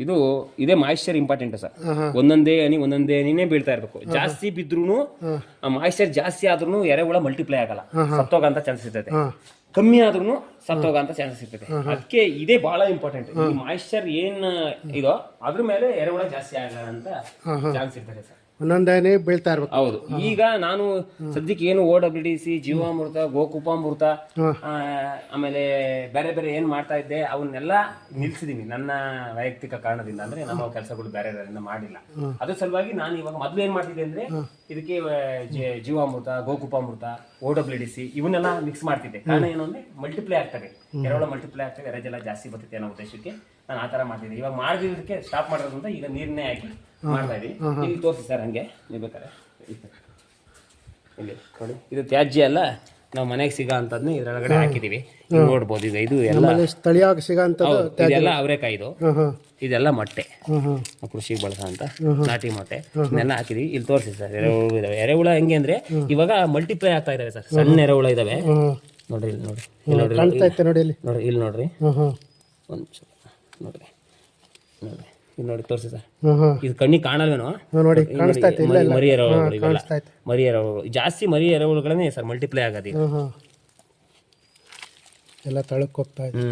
ಇದು ಇದೇ moisture important sir. ಒಂದೊಂದೇ ಹನಿನೇ ಬೀಳ್ತಾ ಇರಬೇಕು. ಜಾಸ್ತಿ ಬಿದ್ರೂ ಮಾಯಿಶ್ಚರ್ ಜಾಸ್ತಿ ಆದ್ರೂ ಎರೆಹುಳ ಮಲ್ಟಿಪ್ಲೈ ಆಗಲ್ಲ, ಸತ್ತೋಗಂತ ಚಾನ್ಸಸ್ ಇರ್ತದೆ. ಕಮ್ಮಿ ಆದ್ರೂ ಸತ್ತೋಗಂತ ಚಾನ್ಸಸ್ ಇರ್ತದೆ. ಅದಕ್ಕೆ ಇದೇ ಬಹಳ ಇಂಪಾರ್ಟೆಂಟ್. ಈ ಮಾಯಿಶ್ಚರ್ ಏನ್ ಇದೋ ಅದ್ರ ಮೇಲೆ ಎರೆಹುಳ ಜಾಸ್ತಿ ಆಗಲ್ಲ ಅಂತ ಚಾನ್ಸ್ ಇರ್ತದೆ ಸರ್. ಒಂದೊಂದೇ ಬೀಳ್ತಾ ಇರ್ಬೇಕು. ಹೌದು. ಈಗ ನಾನು ಸದ್ಯಕ್ಕೆ ಏನು OWDC, ಜೀವಾಮೃತ, ಗೋಕುಪಾಮೃತ, ಆಮೇಲೆ ಬೇರೆ ಬೇರೆ ಏನ್ ಮಾಡ್ತಾ ಇದ್ದೆ ಅವನ್ನೆಲ್ಲ ನಿಲ್ಸಿದೀನಿ ನನ್ನ ವೈಯಕ್ತಿಕ ಕಾರಣದಿಂದ. ಅಂದ್ರೆ ನಮ್ಮ ಕೆಲಸಗಳು ಬೇರೆ ಮಾಡಿಲ್ಲ. ಅದ್ರ ಸಲುವಾಗಿ ನಾನು ಇವಾಗ ಮೊದ್ಲು ಏನ್ ಮಾಡ್ತಿದ್ದೆ ಅಂದ್ರೆ ಇದಕ್ಕೆ ಜೀವಾಮೃತ, ಗೋಕುಪಾಮೃತ, OWDC ಇವನ್ನೆಲ್ಲ ಮಿಕ್ಸ್ ಮಾಡ್ತಿದ್ದೆ. ಕಾರಣ ಏನು ಅಂದ್ರೆ ಮಲ್ಟಿಪ್ಲೈ ಆಗ್ತವೆ, ಎರೆಹುಳ ಮಲ್ಟಿಪ್ಲೈ ಆಗ್ತವೆ, ಎರೆಜಲ ಜಾಸ್ತಿ ಬರ್ತೈತೆ ಅನ್ನೋ ಉದ್ದೇಶಕ್ಕೆ ನಾನು ಆತರ ಮಾಡ್ತಿದ್ದೆ. ಇವಾಗ ಮಾಡಿದಕ್ಕೆ ಸ್ಟಾಪ್ ಮಾಡೋದ್ರಿಂದ ಈಗ ನೀರನ್ನೇ ಹಾಕಿ ಮಾಡ್ತಾ ಇದೀವಿ. ಇಲ್ಲಿ ತೋರಿಸಿ ಸರ್, ಹಂಗೆ ನೀವು ಬೇಕಾರೆ ಇಲ್ಲಿ ನೋಡಿ. ಇದು ತ್ಯಾಜ್ಯ ಅಲ್ಲ, ನಾವು ಮನೆಗೆ ಸಿಗೋ ಅಂತದ್ನ ಇದ್ರೊಳಗಡೆ ಹಾಕಿದೀವಿ. ನೋಡ್ಬೋದು. ಈಗ ಇದು ಎಲ್ಲ ಸ್ಥಳೀಯವಾಗಿ ಸಿಗೋಂಥದ್ದು ಇದೆಲ್ಲ ಅವರೆಕಾಯಿ, ಇದೆಲ್ಲ ಮೊಟ್ಟೆ, ಕೃಷಿಗೆ ಬಳಸೋ ಅಂತ ನಾಟಿ ಮೊಟ್ಟೆ ಇದನ್ನೆಲ್ಲ ಹಾಕಿದೀವಿ. ಇಲ್ಲಿ ತೋರಿಸಿ ಸರ್, ಎರೆಹುಳು ಇದಾವೆ. ಎರೆಹುಳ ಹೆಂಗೆ ಅಂದ್ರೆ ಇವಾಗ ಮಲ್ಟಿಪ್ಲೈ ಆಗ್ತಾ ಇದಾವೆ ಸರ್. ಸಣ್ಣ ಎರೆಹುಳ ಇದಾವೆ ನೋಡ್ರಿ. ಇಲ್ಲಿ ನೋಡಿ, ನೋಡಿ ಇಲ್ಲಿ ನೋಡ್ರಿ. ಒಂದು ನೋಡ್ರಿ, ನೋಡ್ರಿ ಇಲ್ಲಿ ನೋಡಿ, ತೋರಿಸಿ ಸರ್. ಇದು ಕಣ್ಣಿಗೆ ಕಾಣಲ್ವೇನೋ ನೋಡಿ, ಮರಿ ಎರೆಹುಳುಗಳು ಇವೆಲ್ಲ. ಮರಿ ಎರೆಹುಳುಗಳು ಜಾಸ್ತಿ, ಮರಿ ಎರೆಹುಳುಗಳನ್ನೇ ಸರ್ ಮಲ್ಟಿಪ್ಲೈ ಆಗೋದು ಎಲ್ಲ ತಳಕ್ಕೆ ಹೋಗ್ತಾ ಇದೆ.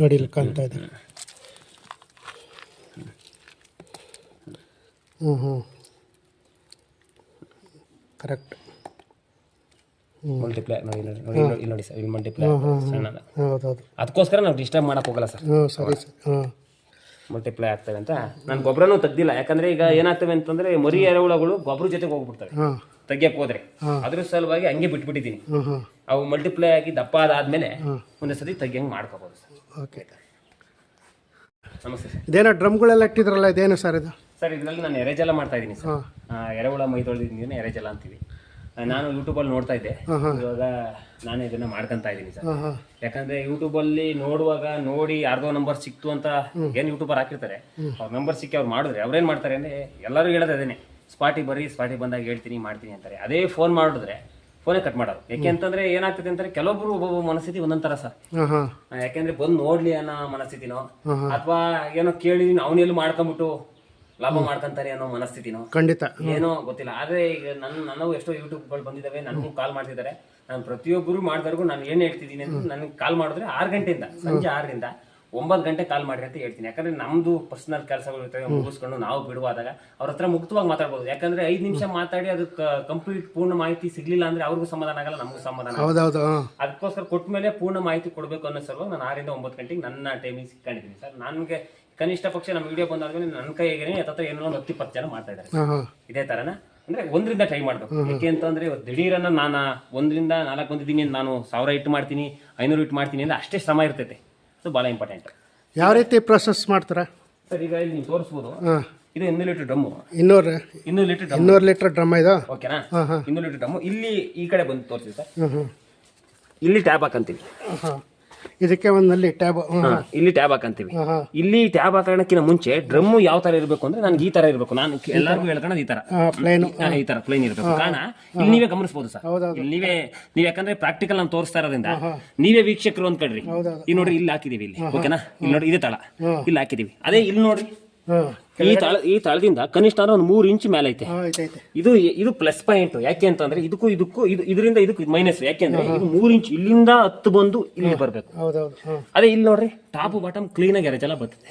ನೋಡಿ ಇಲ್ಲಿ ಕಾಣ್ತಾ ಇದೆ. ಕರೆಕ್ಟ್. ಮಲ್ಟಿಪ್ಲೈ ನೋಡಿ, ಇಲ್ಲಿ ನೋಡಿ ಸರ್, ಇಲ್ಲಿ ಮಲ್ಟಿಪ್ಲೈ ಸಣ್ಣ. ಅದಕ್ಕೋಸ್ಕರ ನಾವು ಡಿಸ್ಟರ್ಬ್ ಮಾಡಕ್ ಹೋಗಲ್ಲ ಸರ್. ಸರಿ ಸರ್. ಮಲ್ಟಿಪ್ಲೈ ಆಗ್ತವೆ ಅಂತ ನಾನು ಗೊಬ್ಬರನೂ ತೆಗ್ದಿಲ್ಲ. ಯಾಕಂದ್ರೆ ಈಗ ಏನಾಗ್ತವೆ ಅಂತಂದ್ರೆ ಮರಿ ಎರೆಹುಳುಗಳು ಗೊಬ್ಬರ ಜೊತೆಗೆ ಹೋಗ್ಬಿಡ್ತವೆ ತೆಗಿಯಕ್ ಹೋದ್ರೆ. ಅದ್ರ ಸಲುವಾಗಿ ಹಂಗೆ ಬಿಟ್ಬಿಟ್ಟಿದ್ದೀನಿ. ಅವು ಮಲ್ಟಿಪ್ಲೈ ಆಗಿ ದಪ್ಪ ಆದ್ಮೇಲೆ ಒಂದೇ ಸತಿ ತೆಗಿಯಂಗ್ ಮಾಡ್ಕೋಬಹುದು ಸರ್. ಓಕೆ, ನಮಸ್ತೆ ಸರ್. ಇದೇನೋ ಡ್ರಮ್ಗಳೆಲ್ಲ ಇಟ್ಟಿದ್ರಲ್ಲ, ಇದೇನು ಸರ್ ಇದು? ಸರ್ ಇದರಲ್ಲಿ ನಾನು ಎರೆಜಲ ಮಾಡ್ತಾ ಇದ್ದೀನಿ ಸರ್. ಎರೆಹುಳ ಮೈ ತೊಳೆದಿದ್ದೀನಿ, ಎರೆಜಲ ಅಂತೀವಿ. ನಾನು ಯೂಟ್ಯೂಬಲ್ಲಿ ನೋಡ್ತಾ ಇದ್ದೆ, ಇವಾಗ ನಾನೇ ಇದನ್ನ ಮಾಡ್ಕೊಂತ ಇದ್ದೀನಿ ಸರ್. ಯಾಕಂದ್ರೆ ಯೂಟ್ಯೂಬಲ್ಲಿ ನೋಡುವಾಗ ನೋಡಿ ಯಾರ್ದೋ ನಂಬರ್ ಸಿಕ್ತು ಅಂತ ಏನ್ ಯೂಟ್ಯೂಬರ್ ಹಾಕಿರ್ತಾರೆ, ಅವ್ರ ನಂಬರ್ ಸಿಕ್ಕಿ ಅವ್ರು ಮಾಡಿದ್ರೆ ಅವ್ರೇನ್ ಮಾಡ್ತಾರೆ ಅಂದ್ರೆ ಎಲ್ಲರೂ ಹೇಳೋದು ಅದೇನೆ, ಸ್ಪಾಟಿಗೆ ಬರ್ರಿ, ಸ್ಪಾಟಿಗೆ ಬಂದಾಗ ಹೇಳ್ತೀನಿ ಮಾಡ್ತೀನಿ ಅಂತಾರೆ. ಅದೇ ಫೋನ್ ಮಾಡಿದ್ರೆ ಫೋನೇ ಕಟ್ ಮಾಡೋರು. ಯಾಕೆ ಅಂತಂದ್ರೆ ಏನಾಗ್ತದೆ ಅಂತಾರೆ, ಕೆಲವೊಬ್ರು ಒಬ್ಬೊಬ್ಬ ಮನಸ್ಥಿತಿ ಒಂದೊಂದರ ಸರ್. ಯಾಕೆಂದ್ರೆ ಬಂದು ನೋಡ್ಲಿ ಅನ್ನೋ ಮನಸ್ಥಿತಿನೋ, ಅಥವಾ ಏನೋ ಕೇಳಿ ಅವನೆಲ್ಲೂ ಮಾಡ್ಕೊಂಡ್ಬಿಟ್ಟು ಲಾಭ ಮಾಡ್ಕೊಂತಾರೆ ಅನ್ನೋ ಮನಸ್ಥಿತಿನೋ, ಖಂಡಿತ ಏನೋ ಗೊತ್ತಿಲ್ಲ. ಆದ್ರೆ ಈಗ ನನಗೂ ಎಷ್ಟೋ ಯೂಟ್ಯೂಬ್ಗಳು ಬಂದಿದ್ದಾವೆ, ನನಗೂ ಕಾಲ್ ಮಾಡ್ತಿದ್ದಾರೆ. ನಾನು ಪ್ರತಿಯೊಬ್ಬರು ಮಾಡಿದವ್ರಿಗೂ ನಾನು ಏನ್ ಹೇಳ್ತಿದ್ದೀನಿ ಅಂತ ನನಗೆ ಕಾಲ್ ಮಾಡಿದ್ರೆ 6 ಗಂಟೆಯಿಂದ ಸಂಜೆ 6ರಿಂದ 9 ಗಂಟೆ ಕಾಲ್ ಮಾಡಿ ಅಂತ ಹೇಳ್ತೀನಿ. ಯಾಕಂದ್ರೆ ನಮ್ದು ಪರ್ಸನಲ್ ಕೆಲಸಗಳು ಇರ್ತವೆ, ಮುಗಿಸ್ಕೊಂಡು ನಾವು ಬಿಡುವಾದಾಗ ಅವ್ರ ಹತ್ರ ಮುಕ್ತವಾಗಿ ಮಾತಾಡ್ಬೋದು. ಯಾಕಂದ್ರೆ 5 ನಿಮಿಷ ಮಾತಾಡಿ ಅದಕ್ಕೆ ಕಂಪ್ಲೀಟ್ ಪೂರ್ಣ ಮಾಹಿತಿ ಸಿಗ್ಲಿಲ್ಲ ಅಂದ್ರೆ ಅವ್ರಿಗೂ ಸಮಾಧಾನ ಆಗಲ್ಲ, ನಮಗೂ ಸಮಾಧಾನ ಆಗಲ್ಲ. ಅದಕ್ಕೋಸ್ಕರ ಕೊಟ್ಟ ಮೇಲೆ ಪೂರ್ಣ ಮಾಹಿತಿ ಕೊಡಬೇಕು ಅನ್ನೋ ಸಲುವಾಗಿ ನಾನು 6ರಿಂದ 9 ಗಂಟೆಗೆ ನನ್ನ ಟೈಮಿಂಗ್ ಸಿಕ್ಕೊಂಡಿದ್ದೀನಿ ಸರ್. ನನಗೆ ಕನಿಷ್ಠ ಪಕ್ಷ ನಮ್ಮ ವಿಡಿಯೋ ಬಂದಾದ್ಮೇಲೆ ನನ್ನ ಕೈಗೆ ಹತ್ರ ಏನೋ 10-20 ಜನ ಮಾಡ್ತಾ ಇದ್ದಾರೆ ಇದೇ ತರನ. ಅಂದ್ರೆ 1ರಿಂದ ಟ್ರೈ ಮಾಡ್ಬೇಕು. ಯಾಕೆ ಅಂತಂದ್ರೆ ದಿಢೀರನ್ನ ನಾನು 1ರಿಂದ 4 ಬಂದಿದ್ದೀನಿ, ನಾನು 1000 ಇಟ್ಟು ಮಾಡ್ತೀನಿ, 500 ಇಟ್ಟು ಮಾಡ್ತೀನಿ ಅಂದ್ರೆ ಅಷ್ಟೇ ಶ್ರಮ ಇರ್ತೈತೆ. ಅದು ಬಹಳ ಇಂಪಾರ್ಟೆಂಟ್. ಯಾವ ರೀತಿ ಪ್ರೊಸೆಸ್ ಮಾಡ್ತಾರ ಸರ್? ಈಗ ಇಲ್ಲಿ ನೀವು ತೋರಿಸ್ಬೋದು, ಇದು 200 ಲೀಟರ್ ಡ್ರಮ್ಮು, 200 ಲೀಟರ್ ಡ್ರಮ್ ಇದು. ಓಕೆನಾ? 200 ಲೀಟರ್ ಡ್ರಮ್ಮು. ಇಲ್ಲಿ ಈ ಕಡೆ ಬಂದು ತೋರಿಸಿ ಸರ್. ಇಲ್ಲಿ ಟ್ಯಾಬ್ ಹಾಕಂತೀವಿ. ಇದಕ್ಕೆ ಒಂದಲ್ಲಿ ಟ್ಯಾಬ್, ಇಲ್ಲಿ ಟ್ಯಾಬ್ ಹಾಕಂತೀವಿ. ಇಲ್ಲಿ ಟ್ಯಾಬ್ ಹಾಕೋಣಕ್ಕಿಂತ ಮುಂಚೆ ಡ್ರಮ್ ಯಾವ ತರ ಇರಬೇಕು ಅಂದ್ರೆ ನನ್ಗೆ ಈ ತರ ಇರಬೇಕು. ನಾನು ಎಲ್ಲರಿಗೂ ಹೇಳ್ಕೊಳ್ಳೋದು ಈ ತರ ಪ್ಲೇನ್ ಇರಬೇಕು. ಕಾರಣ ಇಲ್ಲಿ ನೀವೇ ಗಮನಿಸಬಹುದು ಸರ್. ನೀವ್ ಯಾಕಂದ್ರೆ ಪ್ರಾಕ್ಟಿಕಲ್ ನಾನು ತೋರಿಸ್ತಾ ಇರೋದ್ರಿಂದ ನೀವೇ ವೀಕ್ಷಕರು ಅಂದ್ಕೊಳ್ರಿ. ಇಲ್ಲಿ ನೋಡ್ರಿ, ಇಲ್ಲಿ ಹಾಕಿದೀವಿ, ಇಲ್ಲಿ ಓಕೆನಾ? ಇಲ್ಲಿ ನೋಡಿ, ಇದೇ ತಳ ಇಲ್ಲಿ ಹಾಕಿದೀವಿ. ಅದೇ ಇಲ್ಲಿ ನೋಡ್ರಿ, ಈ ತಳದಿಂದ ಕನಿಷ್ಠ ಒಂದು 3 ಇಂಚ್ ಮೇಲೆ ಐತೆ. ಇದು ಪ್ಲಸ್ ಪಾಯಿಂಟ್. ಯಾಕೆ ಅಂತಂದ್ರೆ ಇದಕ್ಕೂ ಇದರಿಂದ ಇದಕ್ಕೂ ಮೈನಸ್. ಯಾಕೆಂದ್ರೆ ಇದು 3 ಇಂಚ್ ಇಲ್ಲಿಂದ 10 ಬಂದು ಇಲ್ಲಿ ಬರ್ಬೇಕು. ಅದೇ ಇಲ್ಲಿ ನೋಡ್ರಿ, ಟಾಪ್ ಬಾಟಮ್ ಕ್ಲೀನ್ ಆಗಿ ಎರೆಜಲ ಬರ್ತದೆ.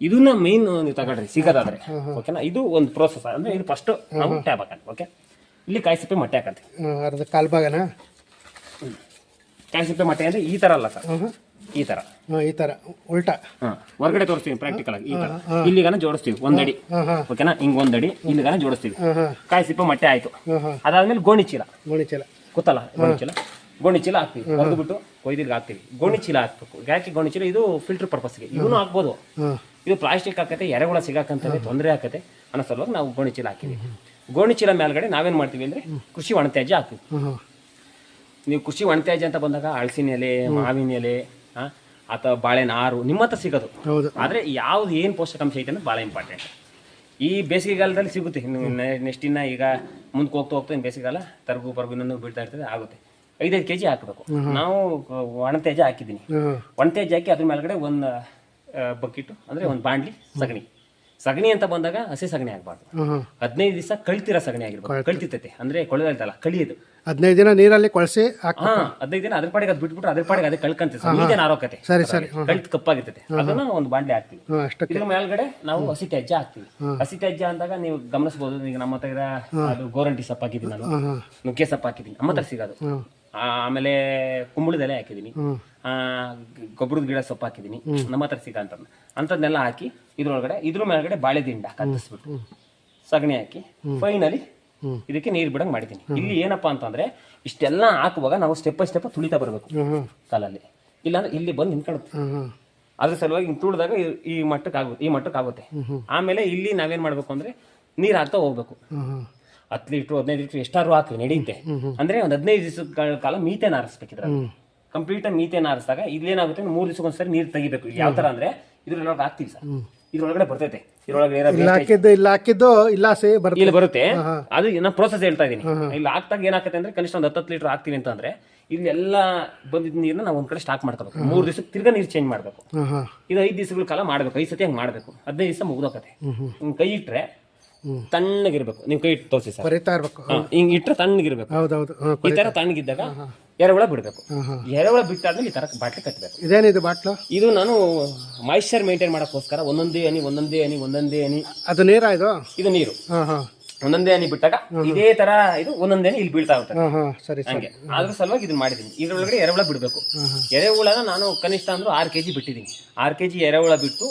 ಇದನ್ನ ಮೇನ್ ನೀವು ತಗೊಳ್ರಿ ಸಿಗೋದಾದ್ರೆ, ಓಕೆನಾ? ಇದು ಒಂದು ಪ್ರೋಸೆಸ್. ಅಂದ್ರೆ ಇದು ಫಸ್ಟ್ ನಾವು ಟ್ಯಾಬ್ ಹಾಕೋಣ. ಓಕೆ, ಇಲ್ಲಿ ಕಾಯಿ ಸಿಪ್ಪೆ ಮೊಟ್ಟೆ ಹಾಕಂತೀವಿ. ಅರ್ಧ ಕಾಲ್ ಭಾಗನ ಕಾಯಿ ಸಿಪ್ಪೆ ಮೊಟ್ಟೆ ಅಂದ್ರೆ ಈ ತರ ಅಲ್ಲ ಸರ್, ಈ ತರ ಉಲ್ಟಾ ಹೊರಗಡೆ ತೋರಿಸ್ತೀವಿ ಪ್ರಾಕ್ಟಿಕಲ್ ಆಗಿ. ಈ ತರ ಇಲ್ಲಿಗಾನ ಜೋಡಿಸ್ತೀವಿ 1 ಅಡಿ, ಓಕೆನಾ? ಹಿಂಗ್ 1 ಅಡಿ ಇಲ್ಲಿಗಾನ ಜೋಡಿಸ್ತೀವಿ. ಕಾಯಿ ಸಿಪ್ಪೆ ಮೊಟ್ಟೆ ಆಯ್ತು. ಅದಾದ್ಮೇಲೆ ಗೋಣಿ ಚೀಲ ಗೊತ್ತಲ್ಲ, ಗೋಣಿ ಚೀಲ ಹಾಕ್ತೀವಿ. ಹೊರದ್ಬಿಟ್ಟು ಕೊಯ್ದಿಲ್ಗೆ ಹಾಕ್ತೀವಿ. ಗೋಣಿ ಚೀಲ ಹಾಕ್ಬೇಕು. ಯಾಕೆ ಗೋಣಿ ಚೀಲ? ಇದು ಫಿಲ್ಟರ್ ಪರ್ಪಸ್ಗೆ. ಇದನ್ನು ಹಾಕ್ಬೋದು. ಇದು ಪ್ಲಾಸ್ಟಿಕ್ ಹಾಕತ್ತೆ, ಎರೆಹುಳ ಸಿಗಾಕಂತವೆ, ತೊಂದರೆ ಆಕತ್ತೆ ಅನ್ನೋ ಸಲುವಾಗಿ ನಾವು ಗೋಣಿ ಚೀಲ ಹಾಕಿವಿ. ಗೋಣಿ ಚೀಲ ಮೇಲ್ಗಡೆ ನಾವೇನ್ ಮಾಡ್ತೀವಿ ಅಂದ್ರೆ ಕೃಷಿ ಒಣತ್ಯಾಜ್ಯ ಹಾಕ್ತೀವಿ. ನೀವು ಕೃಷಿ ಒಣತ್ಯಾಜ್ಯ ಅಂತ ಬಂದಾಗ ಹಳಸಿನ ಎಲೆ, ಮಾವಿನ ಎಲೆ, ಅಥವಾ ಬಾಳೆನಾರು ನಿಮ್ಮ ಹತ್ರ ಸಿಗೋದು. ಆದ್ರೆ ಯಾವ್ದು ಏನ್ ಪೋಷಕಾಂಶ ಐತೆ ಅನ್ನೋದು ಬಹಳ ಇಂಪಾರ್ಟೆಂಟ್. ಈ ಬೇಸಿಗೆಗಾಲದಲ್ಲಿ ಸಿಗುತ್ತೆ. ನೆಕ್ಸ್ಟ್ ಇನ್ನ ಈಗ ಮುಂದಕ್ಕೆ ಹೋಗ್ತಾ ಇನ್ನು ಬೇಸಿಗೆಗಾಲ ತರಗು ಪರಗು ಇನ್ನೊಂದು ಬೀಳ್ತಾ ಇರ್ತದೆ, ಆಗುತ್ತೆ. 5 kg ಹಾಕಬೇಕು. ನಾವು ಒಣತೆಜ ಹಾಕಿದ್ದೀನಿ. ಹಾಂ ಒಣತೆಜ ಹಾಕಿ ಅದ್ರ ಮೇಲ್ಗಡೆ ಒಂದು ಬಕೆಟ್ ಅಂದ್ರೆ ಒಂದು ಬಾಂಡ್ಲಿ ಸಗಣಿ ಅಂತ ಬಂದಾಗ ಹಸಿ ಸಗಣಿ ಆಗ್ಬಾರ್ದು. ಹಾಂ 15 ದಿವಸ ಕಳ್ತಿರೋ ಸಗಣಿ ಆಗಿರ್ಬೇಕು. ಕಳ್ತಿರ್ತೈತೆ ಅಂದ್ರೆ ಕೊಳೆದಲ್ಲ, ಕಳಿಯೋದು. 15 ದಿನ ನೀರಲ್ಲಿ ಕೊಳಸಿ ಹಾಕಿ. 15 ದಿನ ಅದ್ರ ಪಾಡಿಗೆ ಅದು ಬಿಟ್ಬಿಟ್ರೆ ಅದ್ರ ಪಾಡಿಗೆ ಅದೇ ಕಳ್ಕಂತ ನೀದೇನು ಆರೋಗ್ಯತೆ ಸರಿ ಸರಿ. ಕಳ್ತು ಕಪ್ಪಾಗಿರ್ತೈತೆ. ಅದನ್ನ ಒಂದು ಬಾಂಡ್ಲಿ ಹಾಕ್ತಿವಿ. ಹಾಂ ಅಷ್ಟಕ್ಕೆ. ಇದ್ರ ಮೇಲ್ಗಡೆ ನಾವು ಹಸಿ ತ್ಯಾಜ್ಯ ಹಾಕ್ತಿವಿ. ಹಸಿ ತ್ಯಾಜ್ಯ ಅಂದಾಗ ನೀವು ಗಮನಿಸಬಹುದು, ಈಗ ನಮ್ಮ ಹತ್ರ ಅದು ಗೋರಂಟಿ ಸೊಪ್ಪು ಹಾಕಿದ್ದೀನಿ ನಾನು, ಹಾಂ ಹಾಂ ನುಗ್ಗೆ ಸೊಪ್ಪು ಹಾಕಿದ್ದೀನಿ, ನಮ್ಮ ಹತ್ರ ಸಿಗೋದು. ಹಾಂ ಆಮೇಲೆ ಕುಂಬಳದ ಎಲೆ ಹಾಕಿದ್ದೀನಿ, ಹ್ಞೂ ಗೊಬ್ಬರದ ಗಿಡ ಸೊಪ್ಪು ಹಾಕಿದ್ದೀನಿ, ನಮ್ಮ ಹತ್ರ ಸಿಗ ಅಂಥದ್ದನ್ನೆಲ್ಲ ಹಾಕಿ ಇದ್ರ ಮೇಲ್ಗಡೆ ಬಾಳೆ ದಿಂಡ ಕತ್ತಿಸ್ಬಿಟ್ಟು ಸಗಣಿ ಹಾಕಿ ಫೈನಲಿ ಇದಕ್ಕೆ ನೀರು ಬಿಡಂಗ್ ಮಾಡಿದ್ದೀನಿ. ಇಲ್ಲಿ ಏನಪ್ಪಾ ಅಂತಂದ್ರೆ ಇಷ್ಟೆಲ್ಲ ಹಾಕುವಾಗ ನಾವು ಸ್ಟೆಪ್ ಬೈ ಸ್ಟೆಪ್ ತುಳಿತಾ ಬರಬೇಕು ಕಾಲಲ್ಲಿ, ಇಲ್ಲಾಂದ್ರೆ ಇಲ್ಲಿ ಬಂದು ನಿಂತ್ಕೊಳ್ಳುತ್ತೆ. ಹಾಂ ಅದ್ರ ಸಲುವಾಗಿ ಹಿಂಗೆ ತುಳಿದಾಗ ಈ ಮಟ್ಟಕ್ಕೆ ಆಗುತ್ತೆ. ಆಮೇಲೆ ಇಲ್ಲಿ ನಾವೇನ್ ಮಾಡ್ಬೇಕು ಅಂದ್ರೆ ನೀರು ಹಾಕ್ತಾ ಹೋಗ್ಬೇಕು. ಹಾಂ 10 ಲೀಟ್ರು 15 ಲೀಟ್ರು ಎಷ್ಟಾರು ಹಾಕಿ ನಡೆಯುತ್ತೆ. ಅಂದ್ರೆ ಒಂದು 15 ದಿವಸಗಳ ಕಾಲ ಮೀಥೇನ್ ಆರಿಸ್ಬೇಕಿದ್ರ ಕಂಪ್ಲೀಟ್ ಮೀಥೇನ್ ಆರಿಸಿದಾಗ ಇಲ್ಲೇನಾಗುತ್ತೆ, 3 ದಿವಸಕ್ಕೊಂದ್ಸರಿ ನೀರು ತೆಗಿಬೇಕು. ಯಾವ ತರ ಅಂದ್ರೆ ಇದ್ರೊಳಗೆ ಹಾಕ್ತೀವಿ ಸರ್, ಇದ್ರೊಳಗಡೆ ಬರ್ತೈತೆ, ಇದ್ರೊಳಗೆ ಇಲ್ಲ ಹಾಕಿದ್ದು ಇಲ್ಲ ಸೇ ಬರ್ತದೆ, ಇಲ್ಲಿ ಬರುತ್ತೆ. ಅದು ನಾನು ಪ್ರೋಸೆಸ್ ಹೇಳ್ತಾ ಇದೀನಿ. ಇಲ್ಲಿ ಹಾಕ್ದಾಗ ಏನಾಗುತ್ತೆ ಅಂದ್ರೆ ಕನಿಷ್ಠ ಒಂದು 10 ಲೀಟರ್ ಹಾಕ್ತೀವಿ ಅಂತಂದ್ರೆ ಇಲ್ಲಿ ಎಲ್ಲ ಬಂದಿದ್ದ ನೀರನ್ನ ನಾವು ಒಂದ್ ಕಡೆ ಸ್ಟಾಕ್ ಮಾಡ್ಕೋಬೇಕು. 3 ದಿವಸಕ್ಕೆ ತಿರ್ಗಾ ನೀರು ಚೇಂಜ್ ಮಾಡ್ಬೇಕು. ಇದು 5 ದಿವಸಗಳ ಕಾಲ ಮಾಡ್ಬೇಕು. 5 ಸತಿ ಹಂಗೆ ಮಾಡ್ಬೇಕು. 15 ದಿವಸ ಮುಗ್ದೋಕತ್ತೆ. ಕೈ ಇಟ್ರೆ ತಣ್ಣಗಿರ್ಬೇಕು. ನೀವು ಕೈ ಇಟ್ಟು ತೋರಿಸಿ ಸರ್, ಬರೀತಾ ಇರ್ಬೇಕು. ಹಿಂಗ್ ಇಟ್ರೆ ತಣ್ಣಗಿರ್ಬೇಕು. ಹೌದೌದು. ಈ ತರ ತಣ್ಣಗಿದ್ದಾಗ ಎರೆಹುಳ ಬಿಡ್ಬೇಕು. ಎರೆಹುಳ ಬಿಟ್ಟಾದ್ಮೇಲೆ ಈ ತರ ಬಾಟ್ಲಿ ಕಟ್ಟಬೇಕು. ಇದೇನಿದು ಬಾಟ್ಲು? ಇದು ನಾನು ಮಾಯಿಶ್ಚರ್ ಮೇಂಟೈನ್ ಮಾಡೋಕ್ಕೋಸ್ಕರ ಒಂದೊಂದೇ ಹನಿ ಅದು ನೀರಾ ಇದು? ಇದು ನೀರು. ಹಾಂ ಹಾಂ ಒಂದೊಂದೇ ಹನಿ ಬಿಟ್ಟಾಗ ಇದೇ ತರ ಇದು ಒಂದೊಂದೇ ಹನಿ ಇಲ್ಲಿ ಬೀಳ್ತಾ ಹೋಗ್ತದೆ. ಹಾಂ ಹಾಂ ಸರಿ ಹಂಗೆ ಅದ್ರ ಸಲುವಾಗಿ ಇದನ್ನ ಮಾಡಿದೀನಿ. ಇದ್ರೊಳಗಡೆ ಎರೆಹುಳ ಬಿಡ್ಬೇಕು. ಎರೆಹುಳನ ನಾನು ಕನಿಷ್ಠ ಅಂದ್ರೆ 6 kg ಬಿಟ್ಟಿದ್ದೀನಿ. 6 kg ಎರೆಹುಳ ಬಿಟ್ಟು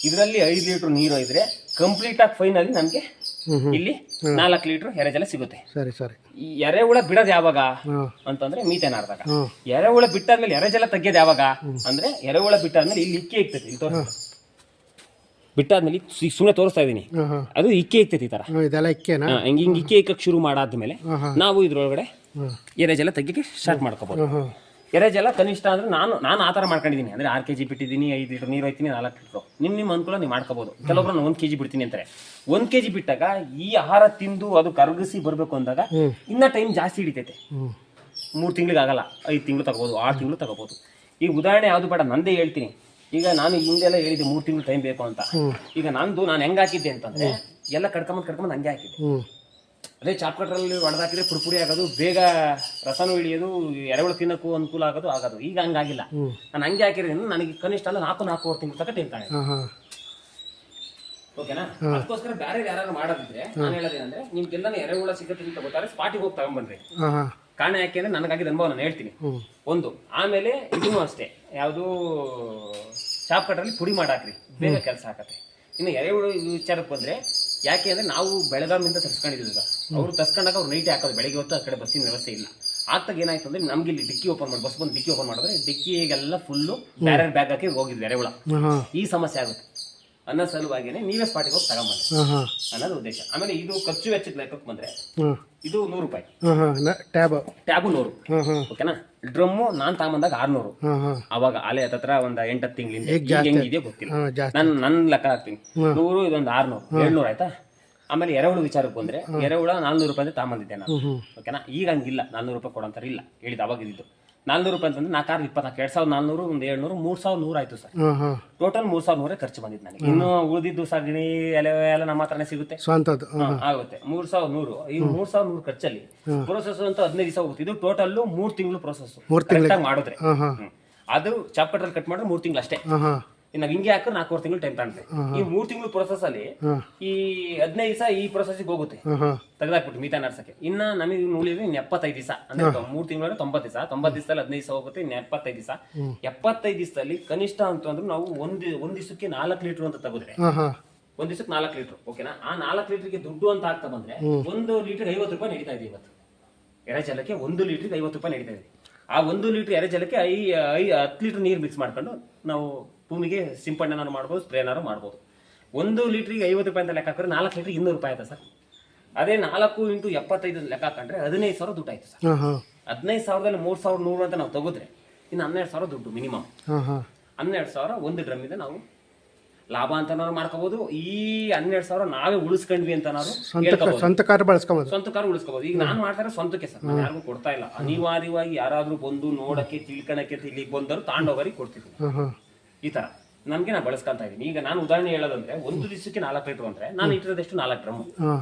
ಇದರಲ್ಲಿ 5 ಲೀಟರ್ ನೀರು ಇದ್ರೆ ಕಂಪ್ಲೀಟ್ ಆಗಿ ಫೈನಲಿ ನಮ್ಗೆ ಇಲ್ಲಿ 4 ಲೀಟರ್ ಎರೆಜಲ ಸಿಗುತ್ತೆ. ಸರಿ ಸರಿ. ಈ ಎರೆಹುಳ ಬಿಡೋದು ಯಾವಾಗ ಅಂತಂದ್ರೆ ಮೀಥೇನ್ ಆರ್ದಾಗ. ಎರೆಹುಳ ಬಿಟ್ಟಾದ್ಮೇಲೆ ಎರೆಜಲ ತೆಗಿಯೋದು ಯಾವಾಗ ಅಂದ್ರೆ ಎರೆಹುಳ ಬಿಟ್ಟಾದ್ಮೇಲೆ ಇಲ್ಲಿ ಇಕ್ಕಿ ಇಕ್ತೈತಿ. ಇಲ್ಲಿ ಬಿಟ್ಟಾದ್ಮೇಲೆ ಸುಮ್ಮನೆ ತೋರಿಸ್ತಾ ಇದೀನಿ, ಅದು ಇಕ್ಕಿ ಇಕ್ತೈತಿ. ಈ ತರ ಇದೆಲ್ಲ ಇಕ್ಕೆನಾ? ಹಿಂಗ್ ಇಕ್ಕಿ ಇಕ್ಕಕ್ ಶುರು ಮಾಡಾದ್ಮೇಲೆ ನಾವು ಇದ್ರೊಳಗಡೆ ಎರೆಜಲ ತೆಗಿಯಕ್ಕೆ ಸ್ಟಾರ್ಟ್ ಮಾಡ್ಕೋಬಹುದು. ಎರೆಜಲ ಕನಿಷ್ಠ ಅಂದ್ರೆ ನಾನು ಆ ತರ ಮಾಡ್ಕೊಂಡಿದ್ದೀನಿ. ಅಂದ್ರೆ 6 kg ಬಿಟ್ಟಿದ್ದೀನಿ, 5 ಲೀಟರ್ ನೀರು ಹೋಯ್ತೀನಿ, 4 ಲೀಟರ್ ನಿಮ್ಮ ಅನುಕೂಲ ನೀವು ಮಾಡ್ಕೋಬಹುದು. ಕೆಲವೊಬ್ರು ನಾನು 1 kg ಬಿಡ್ತೀನಿ ಅಂತಾರೆ. 1 kg ಬಿಟ್ಟಾಗ ಈ ಆಹಾರ ತಿಂದು ಅದು ಕರಗಿಸಿ ಬರ್ಬೇಕು ಅಂದಾಗ ಇನ್ನ ಟೈಮ್ ಜಾಸ್ತಿ ಹಿಡಿತೈತೆ. 3 ತಿಂಗಳಿಗೆ ಆಗಲ್ಲ, 5 ತಿಂಗಳು ತಗೋಬಹುದು, 6 ತಿಂಗಳು ತಗೋಬಹುದು. ಈ ಉದಾಹರಣೆ ಯಾವ್ದು ಬೇಡ, ನಂದೇ ಹೇಳ್ತೀನಿ. ಈಗ ನಾನು ಹಿಂದೆಲ್ಲ ಹೇಳಿದ್ದೆ 3 ತಿಂಗಳು ಟೈಮ್ ಬೇಕು ಅಂತ. ಈಗ ನಾನು ಹೆಂಗ್ ಹಾಕಿದ್ದೆ ಅಂತಂದ್ರೆ ಎಲ್ಲ ಕಡ್ಕೊಂಬಂದ್ ಹಂಗೆ ಹಾಕಿದ್ದೆ. ಅದೇ ಚಾಪ್ ಕಟ್ರಲ್ಲಿ ಒಡೆದಾಕಿದ್ರೆ ಪುಡಿ ಆಗೋದು, ಬೇಗ ರಸನೂ ಹಿಡಿಯೋದು, ಎರೆಹುಳ ತಿನ್ನಕ್ಕೂ ಅನುಕೂಲ ಆಗೋದು. ಈಗ ಹಂಗಾಗಿಲ್ಲ. ನಾನು ಹಂಗೆ ಹಾಕಿರೋದ್ರಿಂದ ನನಗೆ ಕನಿಷ್ಠ ಅಲ್ಲ 4-4.5 ತಿಂಗಳು ತನಕ ಟೈಮ್ ತಾನೆ. ಓಕೆನಾ? ಅದಕ್ಕೋಸ್ಕರ ಬೇರೆ ಯಾರು ಮಾಡೋದಿದ್ರೆ ನಾನು ಹೇಳೋದೇನಂದ್ರೆ ನಿಮ್ಗೆಲ್ಲ ಎರೆಹುಳ ಸಿಗುತ್ತೆ ಅಂತ ಗೊತ್ತಾದ್ರೆ ಸ್ಪಾಟಿಗೆ ಹೋಗಿ ತಗೊಂಡ್ಬನ್ರಿ. ಕಾರಣ ಯಾಕೆ ಅಂದ್ರೆ ನನಗಾಗಿದ್ದ ಅನುಭವ ನಾನು ಹೇಳ್ತೀನಿ. ಒಂದು ಆಮೇಲೆ ಇದನ್ನು ಅಷ್ಟೇ, ಯಾವುದು ಚಾಪ್ ಕಟ್ರಲ್ಲಿ ಪುಡಿ ಮಾಡಾಕ್ರಿ, ಬೇಗ ಕೆಲಸ ಆಗತ್ತೆ. ಇನ್ನು ಎರೆಹುಳು ವಿಚಾರಕ್ಕೆ ಬಂದ್ರೆ ಯಾಕೆ ಅಂದ್ರೆ ನಾವು ಬೆಳಗಾವಿಯಿಂದ ತರ್ಸ್ಕೊಂಡಿದ್ದೀವಿ. ಅವ್ರು ತರ್ಸ್ಕೊಂಡಾಗ ಅವ್ರು ನೈಟ್ ಹಾಕೋದು, ಬೆಳಗ್ಗೆ ಹೊತ್ತು ಆ ಕಡೆ ಬಸ್ಸಿನ ವ್ಯವಸ್ಥೆ ಇಲ್ಲ. ಆಗ್ತಾಗ ಏನಾಯ್ತು ಅಂದ್ರೆ ನಮ್ಗೆ ಇಲ್ಲಿ ಡಿಕ್ಕಿ ಓಪನ್ ಮಾಡಿ ಬಸ್ ಬಂದು ಡಿಕ್ಕಿ ಓಪನ್ ಮಾಡಿದ್ರೆ ಡಿಕ್ಕಿಗೆಲ್ಲ ಫುಲ್ಲು ಬ್ಯಾರೆ ಬ್ಯಾಗ್ ಹಾಕಿ ಹೋಗಿದ್ವಿ ಎರೆಹುಳ. ಈ ಸಮಸ್ಯೆ ಆಗುತ್ತೆ ಅನ್ನೋ ಸಲುವಾಗಿನೇ ನೀವೇ ಸ್ಪಾಟಿಗೆ ಹೋಗಿ ತಗೊಂಬನ್ನಿ ಅನ್ನೋದು ಉದ್ದೇಶ. ಆಮೇಲೆ ಇದು ಖರ್ಚು ವೆಚ್ಚದ ಲೆಕ್ಕಕ್ಕೆ ಬಂದ್ರೆ ಇದು 100 ರೂಪಾಯಿ ಟ್ಯಾಬು 100. ಓಕೆನಾ? ಡ್ರಮ್ಮು ನಾನ್ ತಗೊಂಬಂದಾಗ 600. ಅವಾಗ ಅಲೆ ಹತ್ರ ಒಂದ್ 8-10 ತಿಂಗಳಿಂದ ಹೆಂಗಿದೆಯೋ ಗೊತ್ತಿಲ್ಲ. ನನ್ನ ಲೆಕ್ಕ ಹಾಕ್ತೀನಿ. 100 ಇದೊಂದು 600 700 ಆಯ್ತಾ. ಆಮೇಲೆ ಎರೆಹುಳು ವಿಚಾರಕ್ಕೆ ಬಂದ್ರೆ ಎರೆಹುಳ 400 ರೂಪಾಯಿ ತಗೊಂಬಂದಿದ್ದೆ ನಾನು. ಓಕೆನಾ? ಈಗ ಹಂಗಿಲ್ಲ, 400 ರೂಪಾಯಿ ಕೊಡಂತಾರೆ ಇಲ್ಲ ಹೇಳಿದ್ದು. ಅವಾಗ ಇದ್ದಿದ್ದು 400 ರೂಪಾಯಿ ಅಂತಂದ್ರೆ 4-24 2400 ಒಂದು 700 3700 ಆಯ್ತು ಸರ್. ಟೋಟಲ್ 3100 ಖರ್ಚು ಬಂದಿದ್ದು ನನಗೆ. ಇನ್ನು ಉಳಿದಿದ್ದು ಸಗಣಿ ಎಲ್ಲ ನಮ್ಮ ಹತ್ರನೇ ಸಿಗುತ್ತೆ, ಆಗುತ್ತೆ. 3100. ಈ 3100 ಖರ್ಚಲ್ಲಿ ಪ್ರೋಸೆಸ್ ಅಂತ 15 ದಿವಸ ಹೋಗುತ್ತೆ. ಇದು ಟೋಟಲ್ 3 ತಿಂಗಳು ಪ್ರೋಸೆಸ್ ಮಾಡಿದ್ರೆ. ಅದು ಚಾಪ್ ಕಟ್ರಲ್ಲಿ ಕಟ್ ಮಾಡಿದ್ರೆ 3 ತಿಂಗಳು ಅಷ್ಟೇ. ಇನ್ನು ಹಿಂಗೆ ಹಾಕಿದ್ರೆ 4 ತಿಂಗಳು ಟೈಮ್ ತಗೊಂಡ್ರೆ ಈ 3 ತಿಂಗಳು ಪ್ರೊಸೆಸ್ ಅಲ್ಲಿ ಈ 15 ದಿವಸ ಈ ಪ್ರೊಸೆಸ್ಗೆ ಹೋಗುತ್ತೆ ತೆಗೆದಾಕ್ಬಿಟ್ಟು ಮೀಥೇನ್ ಆರ್ಸಕ್ಕೆ. ಇನ್ನ ನಮಗೆ ಉಳಿದ್ರೆ 75 ದಿವಸ ಅಂದ್ರೆ 3 ತಿಂಗಳು 90 ದಿವಸ. 90 ದಿವಸದಲ್ಲಿ 15 ದಿವಸ ಹೋಗುತ್ತೆ, ಇನ್ನು 75 ದಿವಸ. 75 ದಿವಸದಲ್ಲಿ ಕನಿಷ್ಠ ಅಂತಂದ್ರೆ ನಾವು ಒಂದ್ ದಿವಸಕ್ಕೆ 4 ಲೀಟರ್ ಅಂತ ತಗೋದ್ರೆ ಒಂದ್ ದಿವಸಕ್ಕೆ 4 ಲೀಟರ್. ಓಕೆನಾ? ಆ 4 ಲೀಟರ್ಗೆ ದುಡ್ಡು ಅಂತ ಆಗ್ತಾ ಬಂದ್ರೆ 1 ಲೀಟರ್ 50 ರೂಪಾಯಿ ನಡೀತಾ ಇದೆ ಇವತ್ತು. ಎರೆಜಲಕ್ಕೆ 1 ಲೀಟರ್ಗೆ 50 ರೂಪಾಯಿ ನಡೀತಾ ಇದೆ. ಆ 1 ಲೀಟರ್ ಎರೆಜಲಕ್ಕೆ 10 ಲೀಟರ್ ನೀರು ಮಿಕ್ಸ್ ಮಾಡ್ಕೊಂಡು ನಾವು ಭೂಮಿಗೆ ಸಿಂಪಡಣೆ ಮಾಡ್ಬೋದು, ಸ್ಪ್ರೇನಾರು ಮಾಡ್ಬೋದು. 1 ಲೀಟ್ರಿಗೆ 50 ರೂಪಾಯಿ ಅಂತ ಲೆಕ್ಕ ಹಾಕಿದ್ರೆ 4 ಲೀಟ್ರಿಗೆ 200 ರೂಪಾಯಿ ಆಯ್ತಾ ಸರ್? ಅದೇ 4 × 75 ಲೆಕ್ಕ ಹಾಕೊಂಡ್ರೆ 15,000 ದುಡ್ಡು ಆಯ್ತು ಸರ್. 15,000ದಲ್ಲಿ 3,100 ಅಂತ ನಾವು ತಗೋದ್ರೆ ಇನ್ನು 12,000 ದುಡ್ಡು ಮಿನಿಮಮ್. 12,000 ಒಂದು ಡ್ರಮ್ ಇದೆ ನಾವು ಲಾಭ ಅಂತನಾದ್ರು ಮಾಡ್ಕೋಬಹುದು. ಈ 12,000 ನಾವೇ ಉಳಿಸ್ಕೊಂಡ್ವಿ ಅಂತನಾದ್ರು ಸ್ವಂತ ಕಾರ್ ಬಳಸ್ಕೊಬೋದು. ಸ್ವಂತ ಕಾರು ಉಳಿಸ್ಕೋಬಹುದು. ಈಗ ನಾನು ಮಾಡ್ತಾರೆ ಸ್ವಂತಕ್ಕೆ ಸರ್, ನಾನು ಯಾರಿಗೂ ಕೊಡ್ತಾ ಇಲ್ಲ. ಅನಿವಾರ್ಯವಾಗಿ ಯಾರಾದ್ರೂ ಬಂದು ನೋಡಕ್ಕೆ ತಿಳ್ಕೊಳಕ್ಕೆ ಇಲ್ಲಿಗೆ ಬಂದರು ತಾಂಡೋಗರಿಗೆ ಕೊಡ್ತಿದ್ದೀನಿ. ಈ ತರ ನಮ್ಗೆ ನಾನು ಬಳಸ್ಕೊಂತ ಇದ್ದೀನಿ. ಈಗ ನಾನು ಉದಾಹರಣೆ ಹೇಳೋದಂದ್ರೆ, ಒಂದು ದಿವಸಕ್ಕೆ 4 ಲೀಟರ್ ಅಂದ್ರೆ ನಾನು ಇಟ್ಟಿರೋದೆಷ್ಟು 4 ಡ್ರಮ್,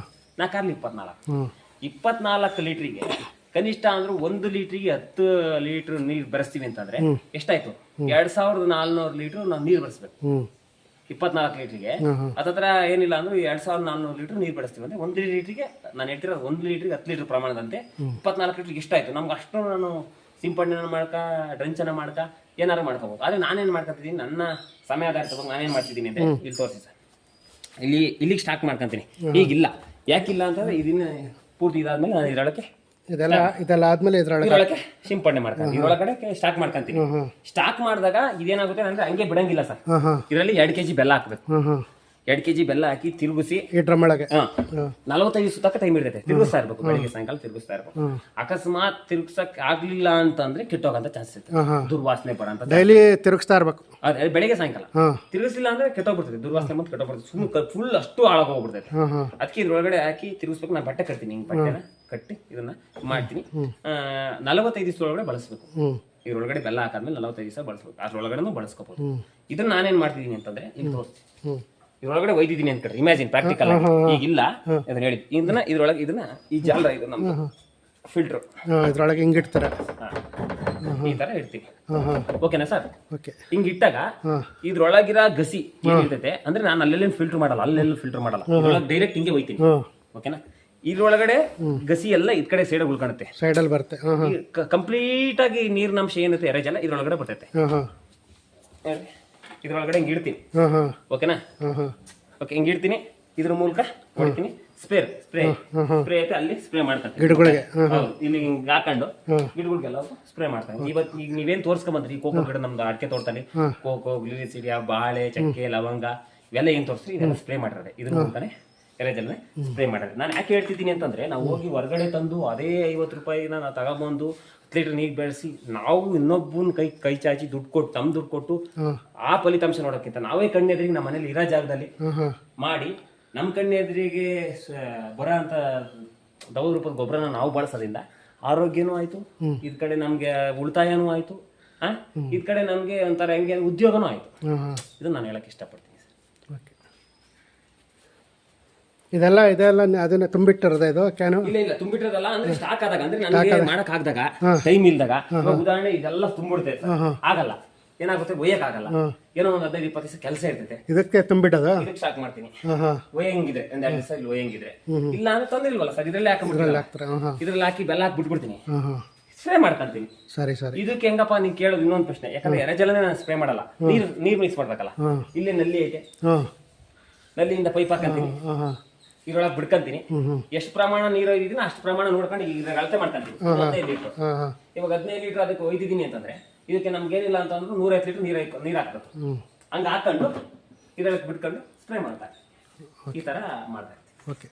4 24 ಲೀಟ್ರಿಗೆ ಕನಿಷ್ಠ ಅಂದ್ರೆ 1 ಲೀಟ್ರಿಗೆ 10 ಲೀಟರ್ ನೀರ್ ಬೆರೆಸ್ತೀವಿ ಅಂತಂದ್ರೆ ಎಷ್ಟಾಯ್ತು? 2,400 ಲೀಟರ್ ನಾವು ನೀರ್ ಬೆರೆಸ್ಬೇಕು 24 ಲೀಟ್ರಿಗೆ. ಅದತ್ರ ಏನಿಲ್ಲ ಅಂದ್ರೆ 2,400 ಲೀಟರ್ ನೀರ್ ಬೆಳೆಸ್ತೀವಿ ಅಂದ್ರೆ 1 ಲೀಟ್ರಿಗೆ ನಾನು ಹೇಳ್ತಿರೋದು 1 ಲೀಟ್ರಿಗೆ 10 ಲೀಟರ್ ಪ್ರಮಾಣದಂತೆ 24 ಲೀಟ್ರಿಗೆ ಎಷ್ಟಾಯ್ತು? ನಮ್ಗೆ ಅಷ್ಟು ನಾನು ಸಿಂಪಡಣೆ ಮಾಡ್ಕ ಡ್ರಂಚನ ಮಾಡ್ಕ ಏನಾರು ಮಾಡ್ಕೋಬಹುದು. ಆದ್ರೆ ನಾನೇನ್ ಮಾಡ್ಕೊತಿದ್ದೀನಿ, ನನ್ನ ಸಮಯ ಆಧಾರಿತ ನಾನೇನ್ ಮಾಡ್ತಿದ್ದೀನಿ ಅಂದ್ರೆ ಇಲ್ಲಿ ತೋರಿಸಿ ಸರ್, ಇಲ್ಲಿಗೆ ಸ್ಟಾರ್ಟ್ ಮಾಡ್ಕೊಂತೀನಿ. ಈಗಿಲ್ಲ, ಯಾಕಿಲ್ಲ ಅಂತಂದ್ರೆ ಇದನ್ನ ಪೂರ್ತಿ ಇದಾದ್ಮೇಲೆ ನಾನು ಇದರೊಳಗೆ ಇದೆಲ್ಲ ಆದ್ಮೇಲೆ ಇದ್ರೊಳಗೆ ಸಿಂಪಡಣೆ ಮಾಡ್ಕೊಂತೀನಿ, ಇದ್ರೊಳಗಡೆ ಸ್ಟಾಕ್ ಮಾಡ್ಕೊಂತೀನಿ. ಸ್ಟಾಕ್ ಮಾಡಿದಾಗ ಇದೇನಾಗುತ್ತೆ ಅಂದ್ರೆ ಹಂಗೆ ಬಿಡಂಗಿಲ್ಲ ಸರ್. ಇದರಲ್ಲಿ 2 kg ಬೆಲ್ಲ ಹಾಕ್ಬೇಕು. 2 kg ಬೆಲ್ಲ ಹಾಕಿ ತಿರುಗಿಸಿ ಈ ಡ್ರಮ್ ಒಳಗೆ 45 ಸುತ್ತಕ್ಕೆ ಟೈಮ್ ಇರ್ತೈತೆ. ತಿರುಗಿಸ್ತಾ ಇರ್ಬೇಕು, ಬೆಳಿಗ್ಗೆ ಸಾಯಂಕಾಲ ತಿರುಗಿಸ್ತಾ ಇರ್ಬೇಕು. ಅಕಸ್ಮಾತ್ ತಿರುಗ್ಸಕ್ ಆಗ್ಲಿಲ್ಲ ಅಂತಂದ್ರೆ ಕೆಟ್ಟೋಗಂತ ಚಾನ್ಸ್ ಇರ್ತದೆ, ದುರ್ವಾಸನೆ ಬರಂತ. ಡೈಲಿ ತಿರುಗಿಸ್ತಾ ಇರ್ಬೇಕು. ಅದೇ ಬೆಳಿಗ್ಗೆ ಸಾಯಂಕಾಲ ತಿರುಗಿಸಿಲ್ಲ ಅಂದ್ರೆ ಕೆಟ್ಟೋಗ್ಬಿಡ್ತದೆ, ದುರ್ವಾಸನೆ ಮತ್ತೆ ಕೆಟ್ಟೋಗ್ಬಿಡ್ತದೆ, ಸುಮ್ಮನೆ ಫುಲ್ ಅಷ್ಟು ಹಾಳಾಗೋಗ್ಬಿಡ್ತೈತೆ. ಅದಕ್ಕೆ ಇದ್ರೊಳಗಡೆ ಹಾಕಿ ತಿರುಗಿಸ್ಬೇಕು. ನಾನು ಬಟ್ಟೆ ಕಟ್ತೀನಿ, ಹಿಂಗ್ ಬಟ್ಟೆನ ಕಟ್ಟಿ ಇದನ್ನ ಮಾಡ್ತೀನಿ. 45 ದಿವಸ ಒಳಗಡೆ ಬಳಸ್ಬೇಕು. ಇದ್ರೊಳಗಡೆ ಬೆಲ್ಲ ಹಾಕಾದ್ಮೇಲೆ 45 ದಿವಸ ಬಳಸ್ಬೇಕು. ಅದ್ರೊಳಗಡೆ ಬಳಸ್ಕೋಬಹುದು. ಇದನ್ನ ನಾನೇನ್ ಮಾಡ್ತಿದೀನಿ ಅಂತಂದ್ರೆ ಈಗ ತೋರಿಸ್ತೀನಿ. ಇದ್ರೊಳಗಡೆ ಒಯ್ದಿದ್ದೀನಿ ಅಂತ ಕಟ್ರಿ, ಇಮ್ಯಾಜಿನ್ ಪ್ರಾಕ್ಟಿಕಲ್ ಈಗಿಲ್ಲ ಅದನ್ನ ಹೇಳಿ. ಇದ್ರೊಳಗೆ ಇದನ್ನ ಈ ಜಾಲ ಇದು ನಮ್ಮ ಫಿಲ್ಟರ್ ಇದ್ರೊಳಗೆ ಹಿಂಗಿಡ್ತಾರೆ, ಈ ತರ ಇಡ್ತೀವಿ. ಓಕೆನಾ ಸರ್? ಹಿಂಗ್ ಇಟ್ಟಾಗ ಇದ್ರೊಳಗಿರೋ ಗಸಿ ಏನಿರ್ತೈತೆ ಅಂದ್ರೆ ನಾನು ಅಲ್ಲೆಲ್ಲ ಫಿಲ್ಟರ್ ಮಾಡಲ್ಲ, ಫಿಲ್ಟರ್ ಮಾಡಲ್ಲ, ಇದ್ರೊಳಗೆ ಡೈರೆಕ್ಟ್ ಹಿಂಗೆ ಒಯ್ತೀನಿ. ಓಕೆನಾ? ಇದ್ರೊಳಗಡೆ ಗಸಿ ಎಲ್ಲ ಇದ್ ಕಡೆ ಸೈಡ್ ಉಳ್ಕೊಳುತ್ತೆ, ಸೈಡಲ್ಲಿ ಬರುತ್ತೆ. ಕಂಪ್ಲೀಟ್ ಆಗಿ ನೀರಿನ ಅಂಶ ಏನಿರುತ್ತೆ ಎರೆಜಲ ಇದ್ರೊಳಗಡೆ ಬರ್ತೈತೆ. ಇದ್ರೊಳಗಡೆ ಹಿಂಗ್ ಇಡ್ತೀನಿ. ಓಕೆನಾ? ಓಕೆ, ಹಿಂಗ್ ಇಡ್ತೀನಿ. ಇದ್ರ ಮೂಲಕ ಹೊಡಿತೀನಿ. ಸ್ಪ್ರೇ ಐತೆ ಅಲ್ಲಿ ಸ್ಪ್ರೇ ಮಾಡ್ತಾರೆ ಗಿಡಗಳಿಗೆ. ಇಲ್ಲಿ ಹಿಂಗ್ ಹಾಕೊಂಡು ಗಿಡಗಳಿಗೆಲ್ಲ ಸ್ಪ್ರೇ ಮಾಡ್ತಾರೆ. ಇವತ್ತು ಈಗ ನೀವೇನ್ ತೋರ್ಸ್ಕೊಂಬಂದ್ರಿ, ಕೋಕೋ ಗಿಡ ನಮ್ದು ಅಡಿಕೆ ತೋಟದಲ್ಲಿ ಕೋಕೋ, ಗ್ಲಿಸಿಡಿಯಾ, ಬಾಳೆ, ಚಕ್ಕೆ, ಲವಂಗ ಇವೆಲ್ಲ ಏನ್ ತೋರಿಸ್ರಿ ಇದೆಲ್ಲ ಸ್ಪ್ರೇ ಮಾಡಿರೋದೆ. ಇದ್ರ ಮೂಲಕನೇ ಎರೆಜಲನೆ ಸ್ಪ್ರೇ ಮಾಡಿರೋದು. ನಾನು ಯಾಕೆ ಹೇಳ್ತಿದ್ದೀನಿ ಅಂತಂದ್ರೆ, ನಾವು ಹೋಗಿ ಹೊರಗಡೆ ತಂದು ಅದೇ 50 ರೂಪಾಯಿನ ನಾವು ತಗೊಂಬಂದು 10 ಲೀಟರ್ ನೀರು ಬೆಳೆಸಿ ನಾವು ಇನ್ನೊಬ್ಬನ ಕೈ ಚಾಚಿ ದುಡ್ಡು ಕೊಟ್ಟು ತಮ್ಮ ದುಡ್ಡು ಕೊಟ್ಟು ಆ ಫಲಿತಾಂಶ ನೋಡೋಕ್ಕಿಂತ ನಾವೇ ಕಣ್ಣೆದ್ರಿಗೆ ನಮ್ಮ ಮನೇಲಿ ಇರೋ ಜಾಗದಲ್ಲಿ ಮಾಡಿ ನಮ್ಮ ಕಣ್ಣೆದ್ರಿಗೆ ಬರೋ ಅಂತ ದೌಡ್ ರೂಪದ ಗೊಬ್ಬರನ ನಾವು ಬಳಸೋದ್ರಿಂದ ಆರೋಗ್ಯನೂ ಆಯ್ತು, ಇದ್ ಕಡೆ ನಮ್ಗೆ ಉಳಿತಾಯನೂ ಆಯ್ತು, ಇದ್ ಕಡೆ ನಮ್ಗೆ ಒಂಥರ ಹೆಂಗೆ ಉದ್ಯೋಗನೂ ಆಯ್ತು. ಇದನ್ನ ನಾನು ಹೇಳಕ್ ಇಷ್ಟಪಡ್ತೀನಿ. ಇದೆಲ್ಲ ಅದನ್ನ ತುಂಬಿಟ್ಟಿರೋದ ಇದು ಕ್ಯಾನು? ಇಲ್ಲ ತುಂಬಿಟ್ಟಿರೋದಲ್ಲ, ಅಂದ್ರೆ ಸ್ಟಾಕ್ ಆದಾಗ ಅಂದ್ರೆ ನನಗೆ ಮಾಡಕ್ ಆಗದಾಗ ಟೈಮ್ ಇಲ್ದಾಗ ಉದಾಹರಣೆ ಇದೆಲ್ಲ ತುಂಬಿಡ್ತೈತೆ, ಆಗಲ್ಲ, ಏನಾಗುತ್ತೆ ಒಯ್ಯಕ್ ಆಗಲ್ಲ, ಏನೋ ಒಂದು 15-20 ದಿವಸ ಕೆಲಸ ಇರ್ತೈತೆ, ಇದಕ್ಕೆ ತುಂಬಿಟ್ಟದ ಇದಕ್ಕೆ ಸ್ಟಾಕ್ ಮಾಡ್ತೀನಿ. ಒಯ್ಯಂಗಿದ್ರೆ ಒಂದ್ 2 ದಿವಸ ಇಲ್ಲಿ ಒಯ್ಯಂಗಿದ್ರೆ, ಇಲ್ಲ ಅಂದ್ರೆ ತೊಂದ್ರೆ ಇಲ್ವಲ್ಲ ಸರ್, ಇದ್ರಲ್ಲಿ ಇದ್ರಲ್ಲಿ ಹಾಕಿ ಬೆಲ್ಲ ಹಾಕಿ ಬಿಟ್ಬಿಡ್ತೀನಿ, ಸ್ಪ್ರೇ ಮಾಡ್ಕೊಂತೀನಿ. ಸರಿ ಸರಿ. ಇದಕ್ಕೆ ಹೆಂಗಪ್ಪ ನೀನ್ ಕೇಳೋದು ಇನ್ನೊಂದು ಪ್ರಶ್ನೆ, ಯಾಕಂದ್ರೆ ಎರೆಜಲನೇ ನಾನು ಸ್ಪ್ರೇ ಮಾಡಲ್ಲ, ನೀರ್ ಮಿಕ್ಸ್ ಮಾಡ್ಬೇಕಲ್ಲ. ಇಲ್ಲಿ ನಲ್ಲಿ ಐತೆ, ನಲ್ಲಿಯಿಂದ ಪೈಪ್ ಹಾಕಂತೀನಿ, ಇದ್ರೊಳಗೆ ಬಿಡ್ಕೊಂತೀನಿ. ಎಷ್ಟು ಪ್ರಮಾಣ ನೀರು ಒಯ್ದಿದ್ದೀನಿ ಅಷ್ಟು ಪ್ರಮಾಣ ನೋಡ್ಕೊಂಡು ಈಗ ಅಳತೆ ಮಾಡ್ಕೊಂತೀನಿ. 15 ಲೀಟರ್ ಇವಾಗ 15 ಲೀಟರ್ ಅದಕ್ಕೆ ಒಯ್ದಿದ್ದೀನಿ ಅಂತಂದ್ರೆ ಇದಕ್ಕೆ ನಮ್ಗೇನಿಲ್ಲ ಅಂತಂದ್ರೆ 150 ಲೀಟರ್ ನೀರು ಹಾಕ್ಬೇಕು. ಹಂಗ ಹಾಕೊಂಡು ಇದ್ರೊಳಗೆ ಬಿಟ್ಕೊಂಡು ಸ್ಪ್ರೇ ಮಾಡ್ತಾರೆ. ಈ ತರ ಮಾಡ್ತಾ ಇರ್ತೀವಿ.